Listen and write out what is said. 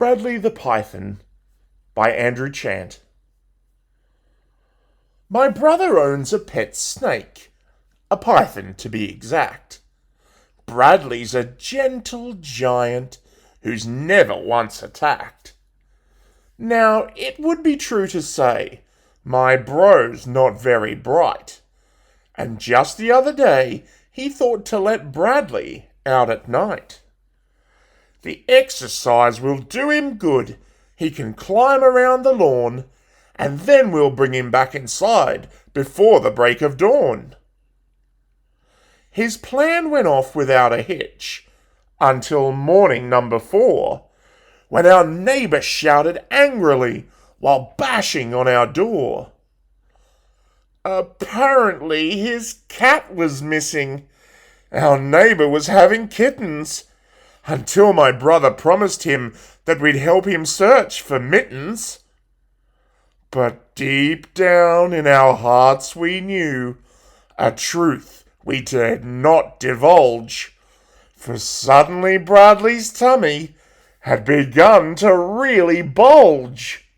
Bradley the Python by Andrew Chant. My brother owns a pet snake, a python to be exact. Bradley's a gentle giant who's never once attacked. Now, it would be true to say my bro's not very bright, and just the other day he thought to let Bradley out at night. The exercise will do him good. He can climb around the lawn, and then we'll bring him back inside before the break of dawn. His plan went off without a hitch until morning number 4, when our neighbour shouted angrily while bashing on our door. Apparently his cat was missing. Our neighbour was having kittens, until my brother promised him that we'd help him search for mittens. But deep down in our hearts we knew a truth we dared not divulge, for suddenly Bradley's tummy had begun to really bulge.